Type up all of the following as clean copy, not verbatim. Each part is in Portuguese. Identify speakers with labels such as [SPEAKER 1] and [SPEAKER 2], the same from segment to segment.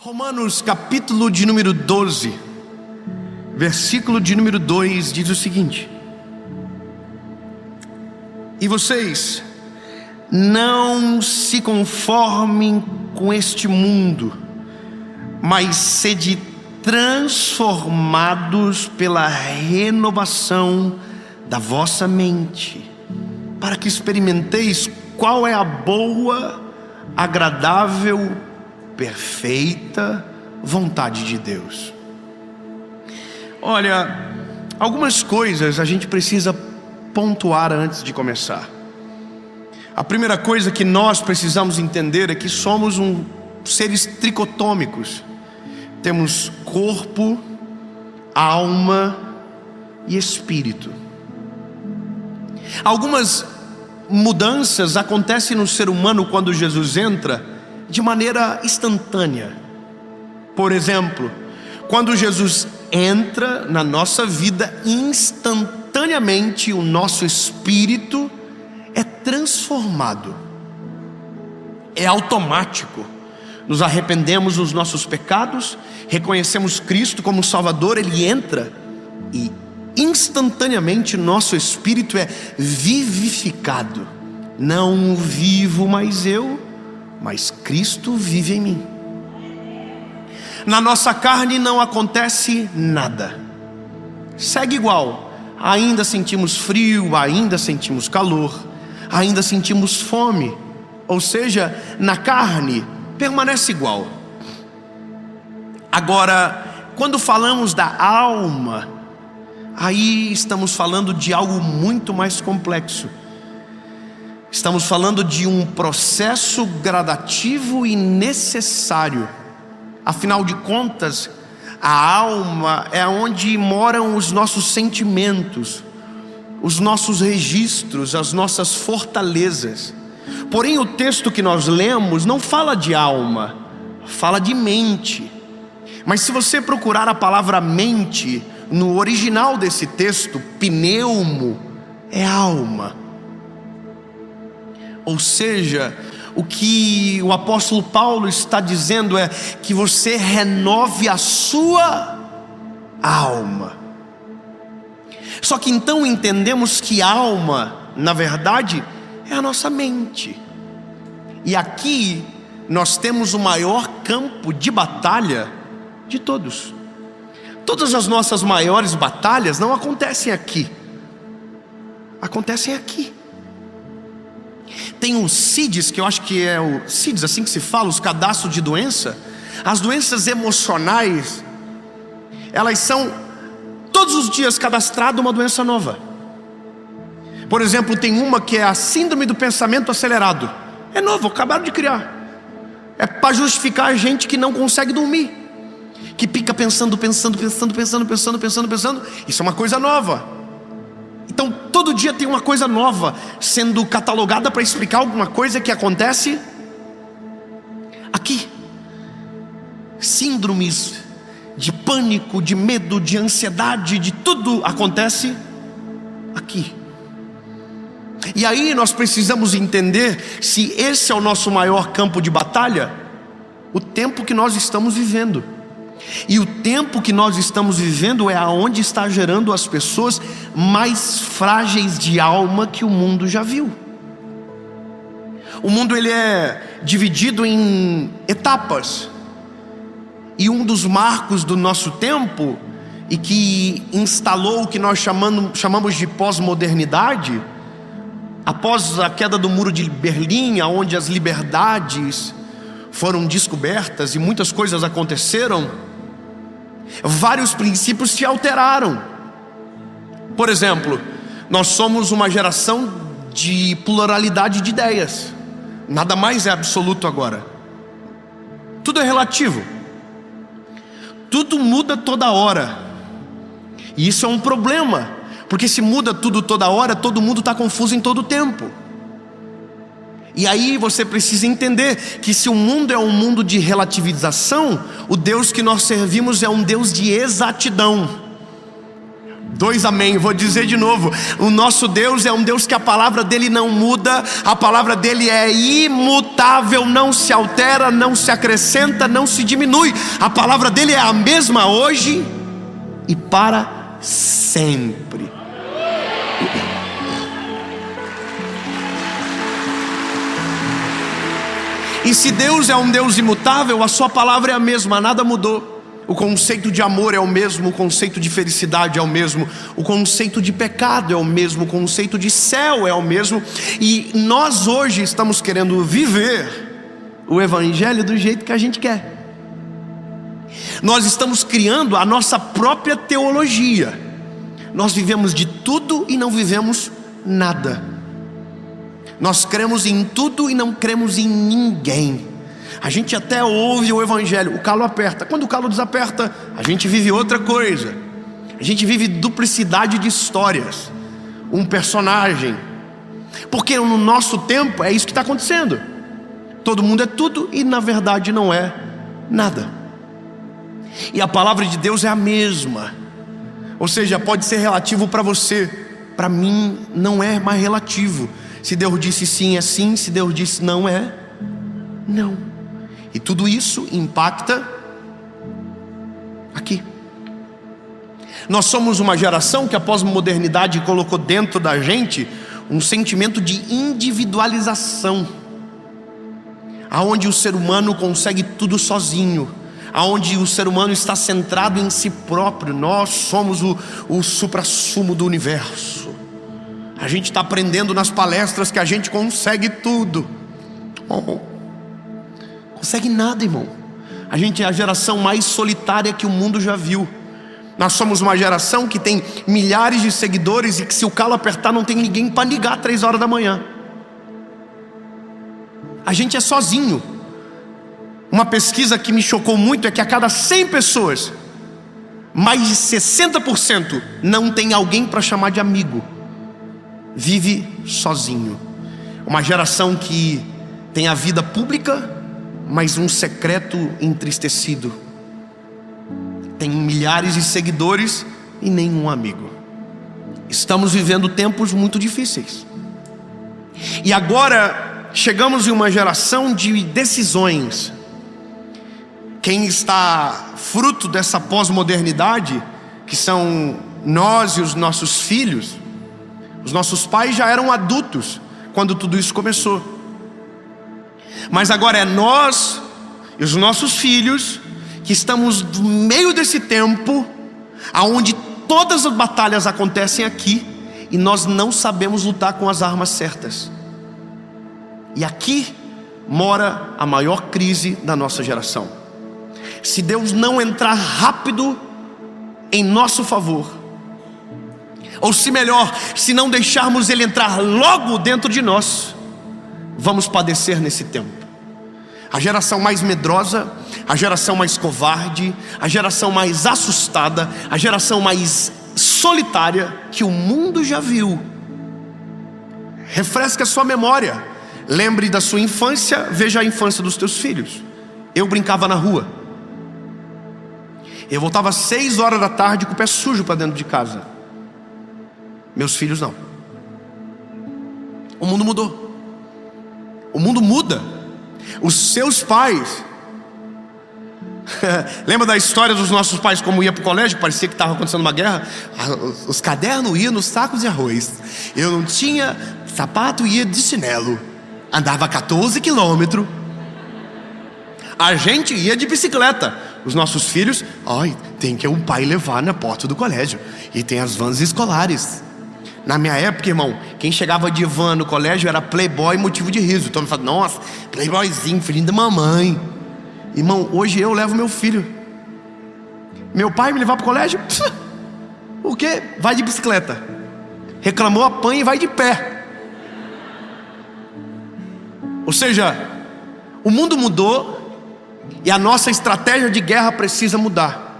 [SPEAKER 1] Romanos capítulo de número 12, versículo de número 2 diz o seguinte: e vocês não se conformem com este mundo, mas sede transformados pela renovação da vossa mente, para que experimenteis qual é a boa, agradável, perfeita vontade de Deus. Olha, algumas coisas a gente precisa pontuar antes de começar. A primeira coisa que nós precisamos entender é que somos seres tricotômicos. Temos corpo, alma e espírito. Algumas mudanças acontecem no ser humano quando Jesus entra de maneira instantânea. Por exemplo, quando Jesus entra na nossa vida, instantaneamente o nosso espírito é transformado. É automático. Nos arrependemos dos nossos pecados, reconhecemos Cristo como Salvador, Ele entra e instantaneamente nosso espírito é vivificado. Não vivo mais eu, mas Cristo vive em mim. Na nossa carne não acontece nada, segue igual. Ainda sentimos frio, ainda sentimos calor, ainda sentimos fome. Ou seja, na carne permanece igual. Agora, quando falamos da alma, aí estamos falando de algo muito mais complexo. Estamos falando de um processo gradativo e necessário. Afinal de contas, a alma é onde moram os nossos sentimentos, os nossos registros, as nossas fortalezas. Porém, o texto que nós lemos não fala de alma, fala de mente. Mas se você procurar a palavra mente no original desse texto, pneumo, é alma. Ou seja, o que o apóstolo Paulo está dizendo é que você renove a sua alma. Só que então entendemos que alma, na verdade, é a nossa mente. E aqui nós temos o maior campo de batalha de todos. Todas as nossas maiores batalhas não acontecem aqui, acontecem aqui. Tem o CIDs, que eu acho que é o CIDs, assim que se fala, os cadastros de doença. As doenças emocionais, elas são todos os dias cadastrada uma doença nova. Por exemplo, tem uma que é a síndrome do pensamento acelerado. É novo, acabaram de criar. É para justificar a gente que não consegue dormir, que fica pensando. Isso é uma coisa nova. Então todo dia tem uma coisa nova sendo catalogada para explicar alguma coisa que acontece aqui. Síndromes de pânico, de medo, de ansiedade, de tudo acontece aqui. E aí nós precisamos entender se esse é o nosso maior campo de batalha, o tempo que nós estamos vivendo. E o tempo que nós estamos vivendo é aonde está gerando as pessoas mais frágeis de alma que o mundo já viu. O mundo ele é dividido em etapas. E um dos marcos do nosso tempo, e que instalou o que nós chamamos de pós-modernidade, após a queda do muro de Berlim, onde as liberdades foram descobertas e muitas coisas aconteceram, vários princípios se alteraram. Por exemplo, nós somos uma geração de pluralidade de ideias. Nada mais é absoluto agora. Tudo é relativo. Tudo muda toda hora. E isso é um problema, porque se muda tudo toda hora, todo mundo está confuso em todo tempo. E aí você precisa entender que se o mundo é um mundo de relativização, o Deus que nós servimos é um Deus de exatidão. Dois amém. Vou dizer de novo: o nosso Deus é um Deus que a palavra dele não muda, a palavra dele é imutável, não se altera, não se acrescenta, não se diminui. A palavra dele é a mesma hoje e para sempre. E se Deus é um Deus imutável, a sua palavra é a mesma, nada mudou. O conceito de amor é o mesmo, o conceito de felicidade é o mesmo, o conceito de pecado é o mesmo, o conceito de céu é o mesmo. E nós hoje estamos querendo viver o evangelho do jeito que a gente quer. Nós estamos criando a nossa própria teologia. Nós vivemos de tudo e não vivemos nada. Nós cremos em tudo e não cremos em ninguém. A gente até ouve o evangelho, o calo aperta. Quando o calo desaperta, a gente vive outra coisa. A gente vive duplicidade de histórias, um personagem. Porque no nosso tempo é isso que está acontecendo. Todo mundo é tudo e na verdade não é nada. E a palavra de Deus é a mesma. Ou seja, pode ser relativo para você, para mim não é mais relativo. Se Deus disse sim, é sim. Se Deus disse não, é não. E tudo isso impacta aqui. Nós somos uma geração que a pós-modernidade colocou dentro da gente um sentimento de individualização, aonde o ser humano consegue tudo sozinho, aonde o ser humano está centrado em si próprio. Nós somos o suprassumo do universo. A gente está aprendendo nas palestras que a gente consegue tudo. Consegue nada, irmão. A gente é a geração mais solitária que o mundo já viu. Nós somos uma geração que tem milhares de seguidores e que se o calo apertar não tem ninguém para ligar 3 horas da manhã. A gente é sozinho. Uma pesquisa que me chocou muito é que a cada 100 pessoas, mais de 60% não tem alguém para chamar de amigo. Vive sozinho. Uma geração que tem a vida pública, mas um secreto entristecido. Tem milhares de seguidores e nenhum amigo. Estamos vivendo tempos muito difíceis. E agora chegamos em uma geração de decisões. Quem está fruto dessa pós-modernidade, que são nós e os nossos filhos. Os nossos pais já eram adultos quando tudo isso começou. Mas agora é nós e os nossos filhos que estamos no meio desse tempo, aonde todas as batalhas acontecem aqui, e nós não sabemos lutar com as armas certas. E aqui mora a maior crise da nossa geração. Se Deus não entrar rápido em nosso favor, ou se melhor, se não deixarmos Ele entrar logo dentro de nós, vamos padecer nesse tempo. A geração mais medrosa, a geração mais covarde, a geração mais assustada, a geração mais solitária que o mundo já viu. Refresque a sua memória. Lembre da sua infância, veja a infância dos teus filhos. Eu brincava na rua. Eu voltava às 6 horas da tarde com o pé sujo para dentro de casa. Meus filhos não. O mundo mudou. O mundo muda. Os seus pais lembra da história dos nossos pais, como ia para o colégio? Parecia que estava acontecendo uma guerra. Os cadernos iam nos sacos de arroz. Eu não tinha sapato, ia de chinelo. Andava 14 quilômetros. A gente ia de bicicleta. Os nossos filhos, tem que o pai levar na porta do colégio. E tem as vans escolares. Na minha época, irmão, quem chegava de van no colégio era playboy, motivo de riso. Então me fala, nossa, playboyzinho, filhinho da mamãe. Irmão, hoje eu levo meu filho. Meu pai me levar para o colégio? O quê? Vai de bicicleta. Reclamou, apanha e vai de pé. Ou seja, o mundo mudou e a nossa estratégia de guerra precisa mudar.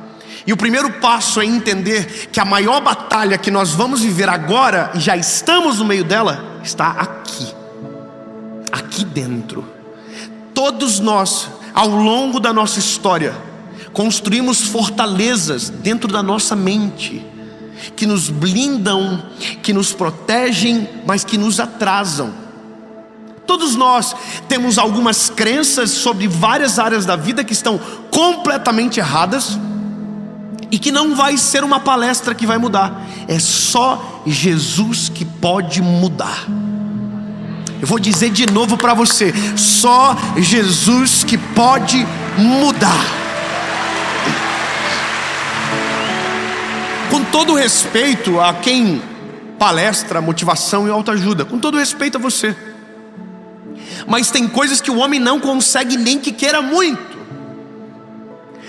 [SPEAKER 1] E o primeiro passo é entender que a maior batalha que nós vamos viver agora, e já estamos no meio dela, está aqui. Aqui dentro. Todos nós, ao longo da nossa história, construímos fortalezas dentro da nossa mente. que nos blindam, que nos protegem, mas que nos atrasam. Todos nós temos algumas crenças sobre várias áreas da vida que estão completamente erradas e que não vai ser uma palestra que vai mudar. É só Jesus que pode mudar. Eu vou dizer de novo para você: só Jesus que pode mudar. Com todo respeito a quem palestra motivação e autoajuda, com todo respeito a você, mas tem coisas que o homem não consegue nem que queira muito.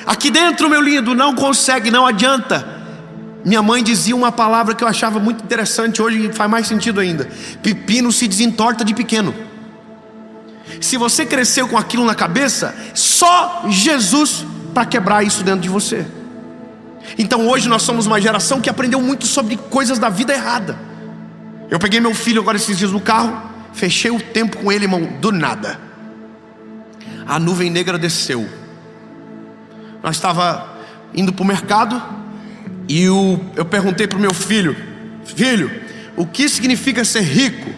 [SPEAKER 1] Aqui dentro, meu lindo, não consegue, não adianta. Minha mãe dizia uma palavra que eu achava muito interessante, hoje faz mais sentido ainda: pepino se desentorta de pequeno. Se você cresceu com aquilo na cabeça, só Jesus para quebrar isso dentro de você. Então hoje nós somos uma geração que aprendeu muito sobre coisas da vida errada. Eu peguei meu filho agora esses dias no carro, fechei o tempo com ele, irmão, do nada a nuvem negra desceu. Nós estava indo para o mercado e eu perguntei para o meu filho: filho, o que significa ser rico?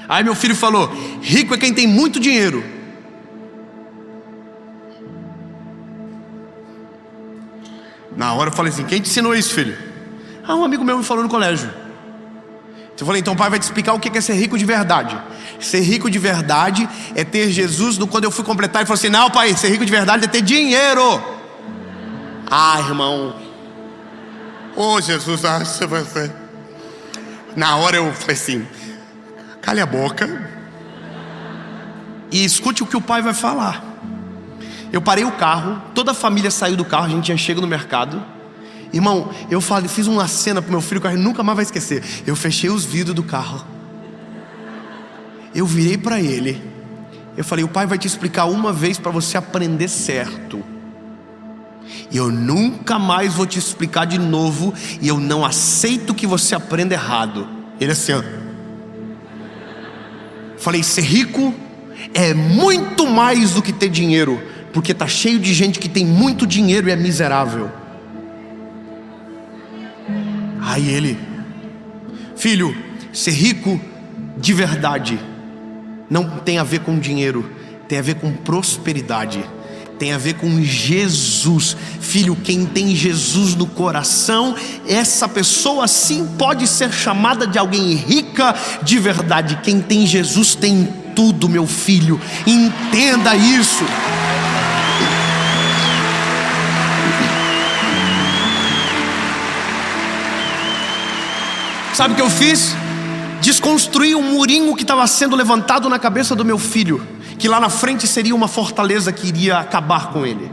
[SPEAKER 1] Aí meu filho falou: rico é quem tem muito dinheiro. Na hora eu falei assim: quem te ensinou isso, filho? Ah, um amigo meu me falou no colégio. Eu falei: então o pai vai te explicar o que é ser rico de verdade. Ser rico de verdade é ter Jesus. Quando eu fui completar, ele falou assim: não, pai, ser rico de verdade é ter dinheiro. Ah, irmão, ô Jesus, você vai ser. Na hora eu falei assim: cale a boca e escute o que o pai vai falar. Eu parei o carro, toda a família saiu do carro, a gente já chega no mercado. Irmão, eu fiz uma cena pro meu filho que a gente nunca mais vai esquecer. Eu fechei os vidros do carro, eu virei para ele, eu falei: o pai vai te explicar uma vez para você aprender certo, e eu nunca mais vou te explicar de novo, e eu não aceito que você aprenda errado. Ele assim, ó. Falei: ser rico é muito mais do que ter dinheiro, porque tá cheio de gente que tem muito dinheiro e é miserável. Aí ele: filho, ser rico de verdade não tem a ver com dinheiro, tem a ver com prosperidade, tem a ver com Jesus. Filho, quem tem Jesus no coração, essa pessoa sim pode ser chamada de alguém rica de verdade. Quem tem Jesus tem tudo, meu filho, entenda isso. Sabe o que eu fiz? Desconstruí um murinho que estava sendo levantado na cabeça do meu filho, que lá na frente seria uma fortaleza que iria acabar com ele.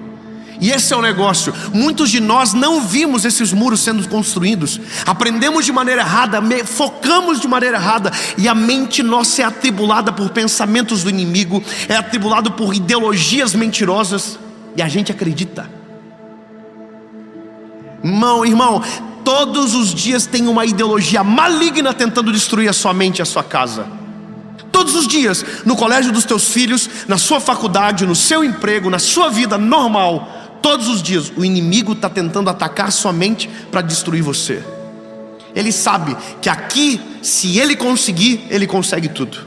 [SPEAKER 1] E esse é o negócio: muitos de nós não vimos esses muros sendo construídos, aprendemos de maneira errada, focamos de maneira errada, e a mente nossa é atribulada por pensamentos do inimigo, é atribulado por ideologias mentirosas, e a gente acredita. Irmão, todos os dias tem uma ideologia maligna tentando destruir a sua mente e a sua casa. Todos os dias, no colégio dos teus filhos, na sua faculdade, no seu emprego, na sua vida normal, todos os dias o inimigo está tentando atacar a sua mente para destruir você. Ele sabe que aqui, se ele conseguir, ele consegue tudo.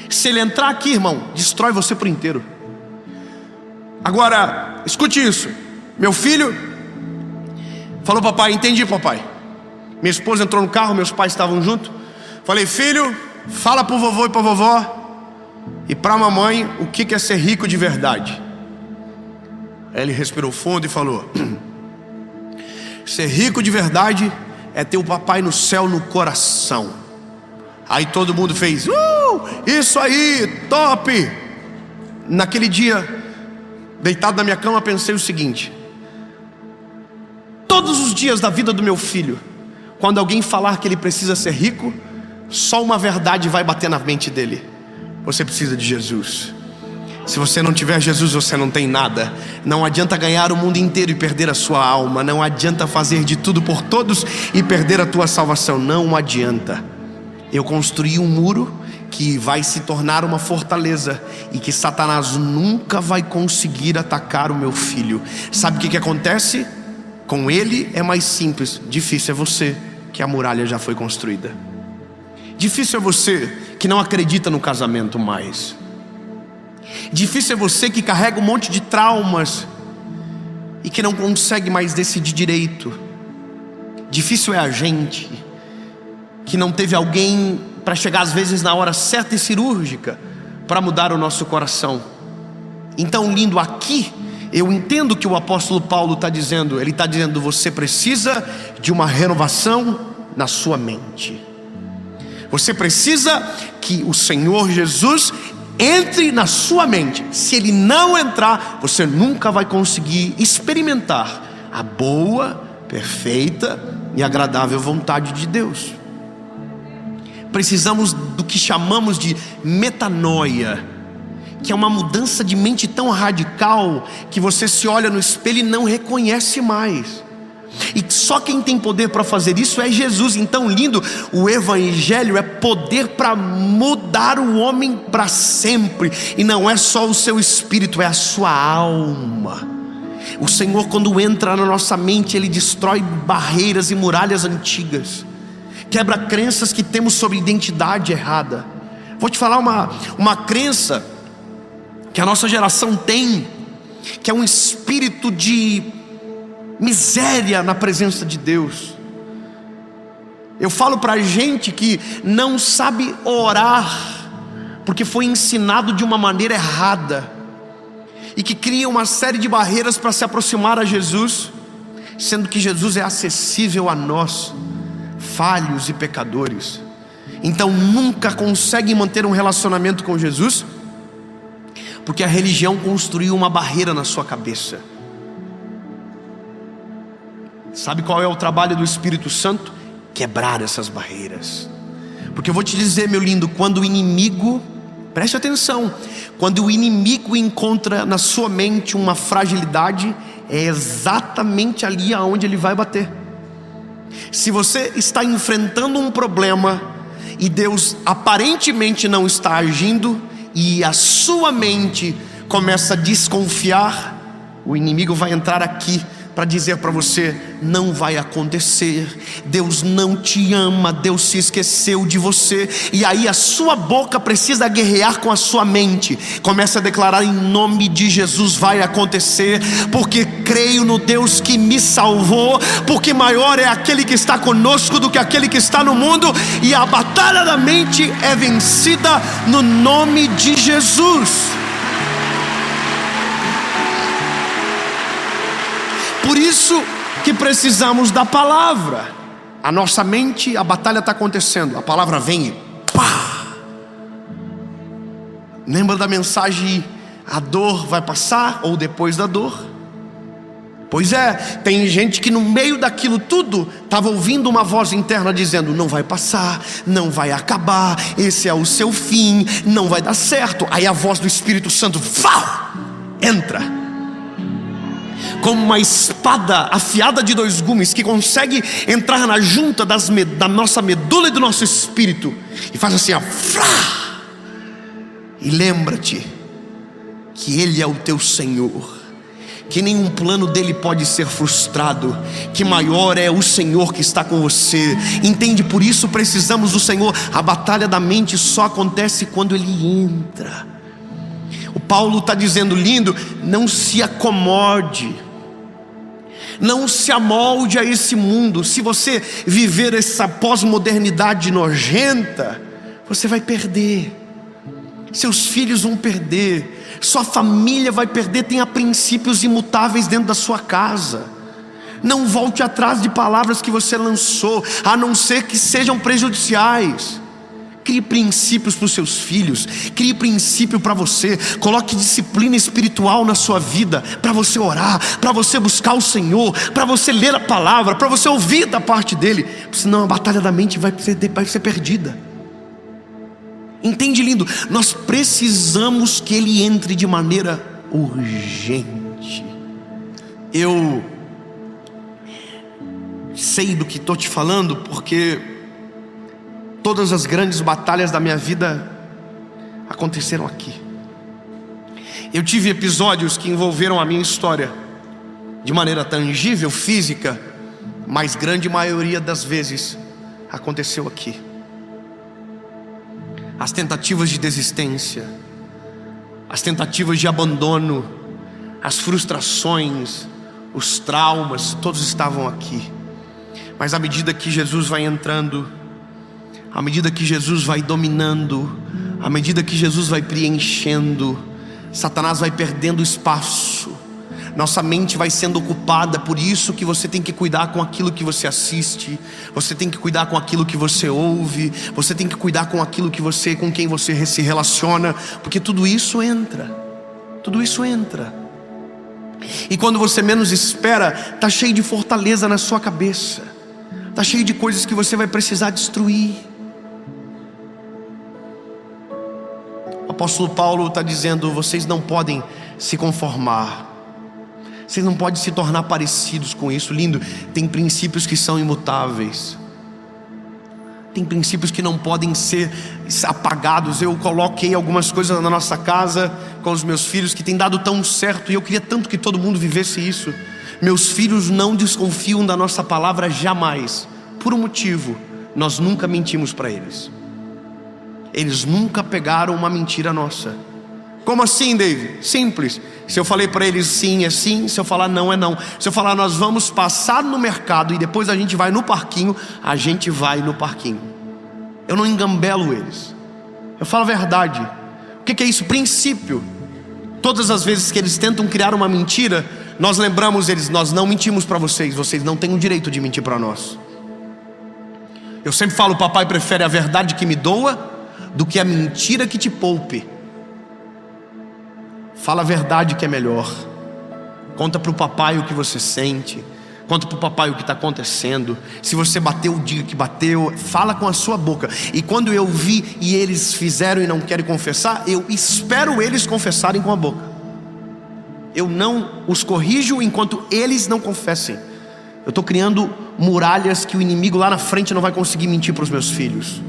[SPEAKER 1] Se ele entrar aqui, irmão, destrói você por inteiro. Agora, escute isso. Meu filho falou: papai, entendi, papai. Minha esposa entrou no carro, meus pais estavam juntos. Falei: filho, fala pro vovô e pra vovó e pra mamãe o que é ser rico de verdade. Aí ele respirou fundo e falou: ser rico de verdade é ter o papai no céu no coração. Aí todo mundo fez: isso aí, top. Naquele dia, deitado na minha cama, pensei o seguinte: todos os dias da vida do meu filho, quando alguém falar que ele precisa ser rico, só uma verdade vai bater na mente dele: você precisa de Jesus. Se você não tiver Jesus, você não tem nada. Não adianta ganhar o mundo inteiro e perder a sua alma. Não adianta fazer de tudo por todos e perder a tua salvação. Não adianta. Eu construí um muro que vai se tornar uma fortaleza e que Satanás nunca vai conseguir atacar o meu filho. Sabe o que acontece? Com Ele é mais simples. Difícil é você que a muralha já foi construída. Difícil é você que não acredita no casamento mais. Difícil é você que carrega um monte de traumas e que não consegue mais decidir direito. Difícil é a gente que não teve alguém para chegar às vezes na hora certa e cirúrgica para mudar o nosso coração. Então, lindo, aqui eu entendo que o apóstolo Paulo está dizendo. Ele está dizendo: você precisa de uma renovação na sua mente. Você precisa que o Senhor Jesus entre na sua mente. Se Ele não entrar, você nunca vai conseguir experimentar a boa, perfeita e agradável vontade de Deus. Precisamos do que chamamos de metanoia, que é uma mudança de mente tão radical que você se olha no espelho e não reconhece mais. E só quem tem poder para fazer isso é Jesus. Então, lindo, o Evangelho é poder para mudar o homem para sempre. E não é só o seu espírito, é a sua alma. O Senhor, quando entra na nossa mente, Ele destrói barreiras e muralhas antigas, quebra crenças que temos sobre identidade errada. Vou te falar uma crença que a nossa geração tem, que é um espírito de miséria na presença de Deus. Eu falo para gente que não sabe orar porque foi ensinado de uma maneira errada, e que cria uma série de barreiras para se aproximar a Jesus, sendo que Jesus é acessível a nós, falhos e pecadores. Então nunca conseguem manter um relacionamento com Jesus, porque a religião construiu uma barreira na sua cabeça. Sabe qual é o trabalho do Espírito Santo? Quebrar essas barreiras. Porque eu vou te dizer, meu lindo, quando o inimigo, preste atenção, quando o inimigo encontra na sua mente uma fragilidade, é exatamente ali aonde ele vai bater. Se você está enfrentando um problema e Deus aparentemente não está agindo, e a sua mente começa a desconfiar, o inimigo vai entrar aqui para dizer para você: não vai acontecer, Deus não te ama, Deus se esqueceu de você. E aí a sua boca precisa guerrear com a sua mente, começa a declarar: em nome de Jesus vai acontecer, porque creio no Deus que me salvou, porque maior é aquele que está conosco do que aquele que está no mundo. E a batalha da mente é vencida no nome de Jesus. Por isso que precisamos da palavra. A nossa mente, a batalha está acontecendo, a palavra vem e pá! Lembra da mensagem: a dor vai passar, ou depois da dor? Pois é, tem gente que no meio daquilo tudo estava ouvindo uma voz interna dizendo: não vai passar, não vai acabar, esse é o seu fim, não vai dar certo. Aí a voz do Espírito Santo entra como uma espada afiada de 2 gumes, que consegue entrar na junta da nossa medula e do nosso espírito, e faz assim, ó, e lembra-te que Ele é o teu Senhor, que nenhum plano dele pode ser frustrado, que maior é o Senhor que está com você. Entende? Por isso precisamos do Senhor. A batalha da mente só acontece quando Ele entra. O Paulo está dizendo, lindo, não se acomode, não se amolde a esse mundo. Se você viver essa pós-modernidade nojenta, você vai perder, seus filhos vão perder, sua família vai perder. Tenha princípios imutáveis dentro da sua casa. Não volte atrás de palavras que você lançou, a não ser que sejam prejudiciais. Crie princípios para os seus filhos, crie princípio para você, coloque disciplina espiritual na sua vida, para você orar, para você buscar o Senhor, para você ler a palavra, para você ouvir da parte dEle, senão a batalha da mente vai ser perdida. Entende, lindo? Nós precisamos que Ele entre de maneira urgente. Eu sei do que estou te falando, porque todas as grandes batalhas da minha vida aconteceram aqui. Eu tive episódios que envolveram a minha história, de maneira tangível, física, mas grande maioria das vezes aconteceu aqui. As tentativas de desistência, as tentativas de abandono, as frustrações, os traumas, todos estavam aqui. Mas à medida que Jesus vai entrando, à medida que Jesus vai dominando, à medida que Jesus vai preenchendo, Satanás vai perdendo espaço, nossa mente vai sendo ocupada. Por isso que você tem que cuidar com aquilo que você assiste, você tem que cuidar com aquilo que você ouve, você tem que cuidar com aquilo com quem você se relaciona, porque tudo isso entra. E quando você menos espera, está cheio de fortaleza na sua cabeça, está cheio de coisas que você vai precisar destruir. O apóstolo Paulo está dizendo: vocês não podem se conformar, vocês não podem se tornar parecidos com isso. Lindo, tem princípios que são imutáveis, tem princípios que não podem ser apagados. Eu coloquei algumas coisas na nossa casa com os meus filhos que tem dado tão certo, e eu queria tanto que todo mundo vivesse isso. Meus filhos não desconfiam da nossa palavra jamais, por um motivo: nós nunca mentimos para eles. Eles nunca pegaram uma mentira nossa. Como assim, David? Simples. Se eu falei para eles sim, é sim. Se eu falar não, é não. Se eu falar nós vamos passar no mercado e depois a gente vai no parquinho, a gente vai no parquinho. Eu não engambelo eles, eu falo a verdade. O que é isso? Princípio. Todas as vezes que eles tentam criar uma mentira, nós lembramos eles: nós não mentimos para vocês, vocês não têm o direito de mentir para nós. Eu sempre falo: papai prefere a verdade que me doa do que a mentira que te poupe. Fala a verdade que é melhor. Conta para o papai o que você sente, conta para o papai o que está acontecendo. Se você bateu, diga que bateu. Fala com a sua boca. E quando eu vi e eles fizeram e não querem confessar, eu espero eles confessarem com a boca. Eu não os corrijo enquanto eles não confessem. Eu estou criando muralhas que o inimigo lá na frente não vai conseguir mentir para os meus filhos.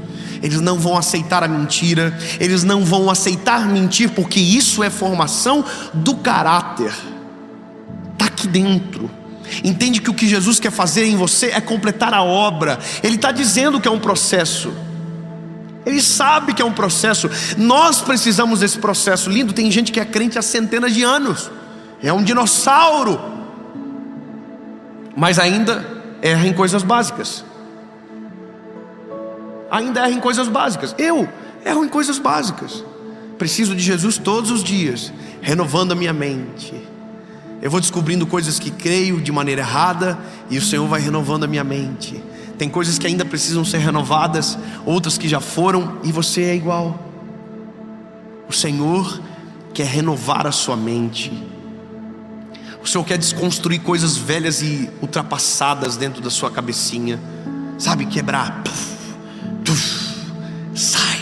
[SPEAKER 1] Eles não vão aceitar a mentira, eles não vão aceitar mentir, porque isso é formação do caráter. Está aqui dentro. Entende que o que Jesus quer fazer em você é completar a obra. Ele está dizendo que é um processo, ele sabe que é um processo. Nós precisamos desse processo. Lindo, tem gente que é crente há centenas de anos, é um dinossauro, mas ainda erra em coisas básicas. Ainda erra em coisas básicas. Eu erro em coisas básicas. Preciso de Jesus todos os dias, renovando a minha mente. Eu vou descobrindo coisas que creio de maneira errada, e o Senhor vai renovando a minha mente. Tem coisas que ainda precisam ser renovadas, outras que já foram, e você é igual. O Senhor quer renovar a sua mente. O Senhor quer desconstruir coisas velhas e ultrapassadas dentro da sua cabecinha. Sabe, quebrar. Sai.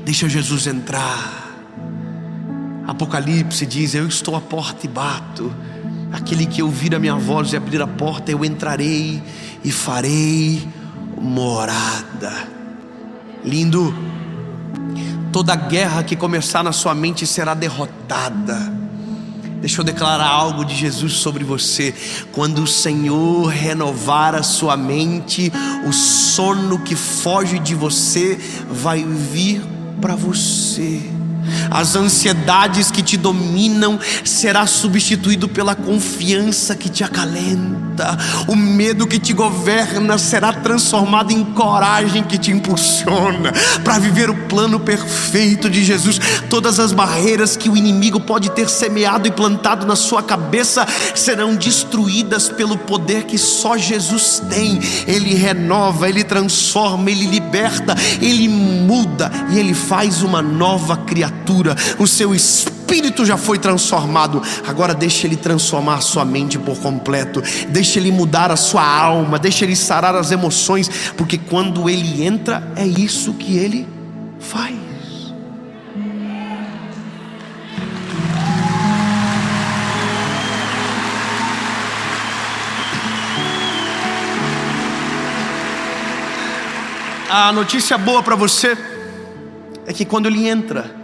[SPEAKER 1] Deixa Jesus entrar. Apocalipse diz: eu estou à porta e bato. Aquele que ouvir a minha voz e abrir a porta, eu entrarei e farei morada. Lindo. Toda guerra que começar na sua mente será derrotada. Deixa eu declarar algo de Jesus sobre você. Quando o Senhor renovar a sua mente, o sono que foge de você vai vir para você. As ansiedades que te dominam será substituído pela confiança que te acalenta. O medo que te governa será transformado em coragem que te impulsiona para viver o plano perfeito de Jesus. Todas as barreiras que o inimigo pode ter semeado e plantado na sua cabeça serão destruídas pelo poder que só Jesus tem. Ele renova, Ele transforma, Ele liberta, Ele muda e Ele faz uma nova criatura. O seu espírito já foi transformado. Agora deixa Ele transformar a sua mente por completo. Deixa Ele mudar a sua alma. Deixa Ele sarar as emoções. Porque quando Ele entra, é isso que Ele faz. A notícia boa para você é que quando Ele entra,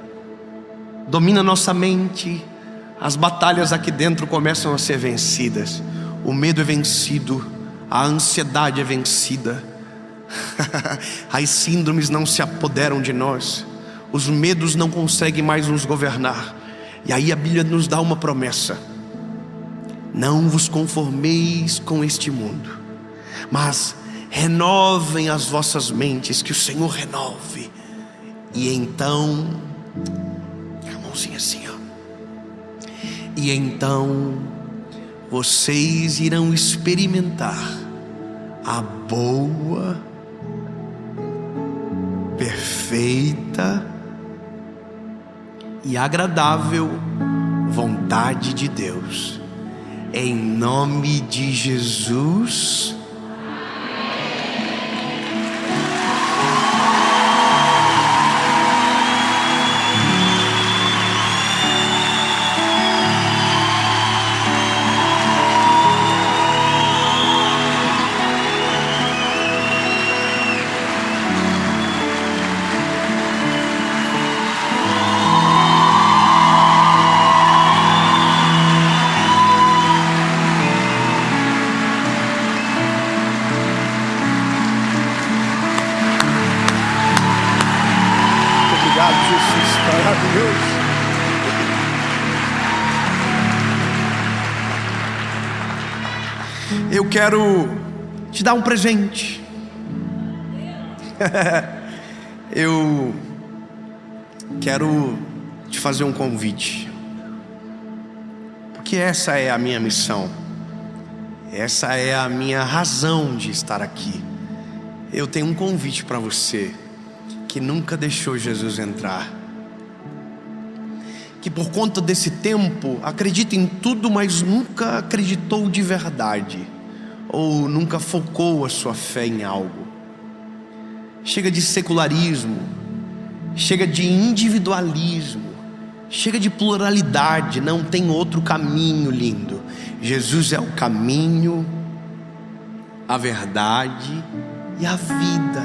[SPEAKER 1] domina nossa mente, as batalhas aqui dentro começam a ser vencidas. O medo é vencido, a ansiedade é vencida, as síndromes não se apoderam de nós, os medos não conseguem mais nos governar. E aí a Bíblia nos dá uma promessa: não vos conformeis com este mundo, mas renovem as vossas mentes. Que o Senhor renove. E então, a mãozinha assim, ó. E então vocês irão experimentar a boa, perfeita e agradável vontade de Deus. Em nome de Jesus. Eu quero te dar um presente. Eu quero te fazer um convite, porque essa é a minha missão, essa é a minha razão de estar aqui. Eu tenho um convite para você que nunca deixou Jesus entrar, que por conta desse tempo acredita em tudo, mas nunca acreditou de verdade, ou nunca focou a sua fé em algo. Chega de secularismo, chega de individualismo, chega de pluralidade. Não tem outro caminho, lindo. Jesus é o caminho, a verdade e a vida.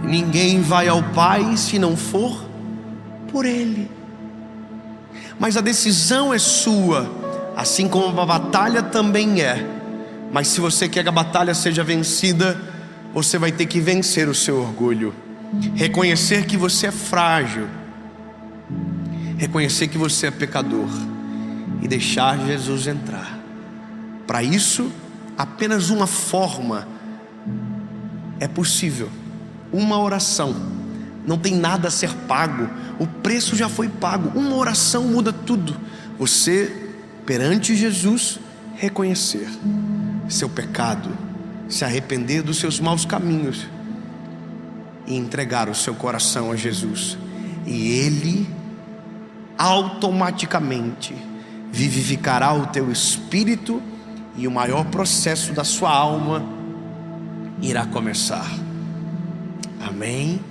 [SPEAKER 1] Ninguém vai ao Pai se não for por Ele. Mas a decisão é sua, assim como a batalha também é. Mas se você quer que a batalha seja vencida, você vai ter que vencer o seu orgulho, reconhecer que você é frágil, reconhecer que você é pecador e deixar Jesus entrar. Para isso, apenas uma forma é possível: uma oração. Não tem nada a ser pago, o preço já foi pago. Uma oração muda tudo. Você, perante Jesus, reconhecer seu pecado, se arrepender dos seus maus caminhos e entregar o seu coração a Jesus, e Ele automaticamente vivificará o teu espírito, e o maior processo da sua alma irá começar. Amém?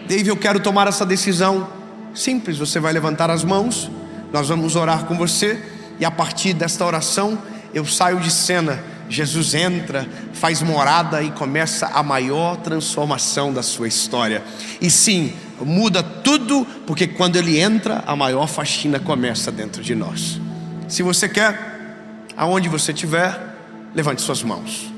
[SPEAKER 1] Dave, eu quero tomar essa decisão. Simples, você vai levantar as mãos, nós vamos orar com você, e a partir desta oração eu saio de cena. Jesus entra, faz morada e começa a maior transformação da sua história. E sim, muda tudo, porque quando Ele entra, a maior faxina começa dentro de nós. Se você quer, aonde você estiver, levante suas mãos.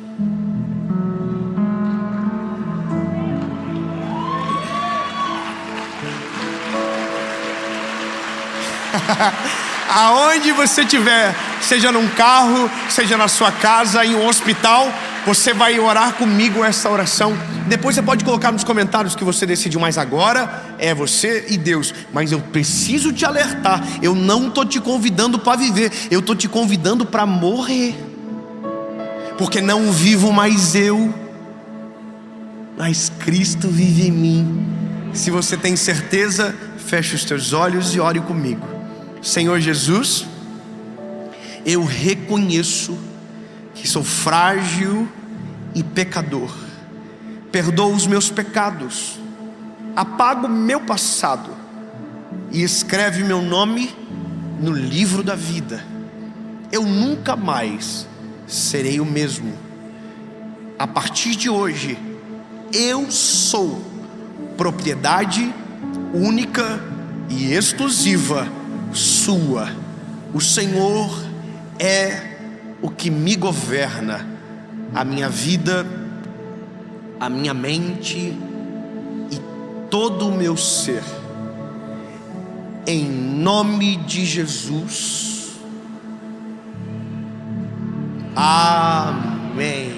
[SPEAKER 1] Aonde você estiver, seja num carro, seja na sua casa, em um hospital, você vai orar comigo essa oração. Depois você pode colocar nos comentários que você decidiu, mas agora é você e Deus. Mas eu preciso te alertar, eu não estou te convidando para viver, eu estou te convidando para morrer. Porque não vivo mais eu, mas Cristo vive em mim. Se você tem certeza, feche os teus olhos e ore comigo. Senhor Jesus, eu reconheço que sou frágil e pecador. Perdoa os meus pecados, apaga o meu passado e escreve meu nome no livro da vida. Eu nunca mais serei o mesmo. A partir de hoje, eu sou propriedade única e exclusiva sua. O Senhor é o que me governa, a minha vida, a minha mente e todo o meu ser. Em nome de Jesus. Amém.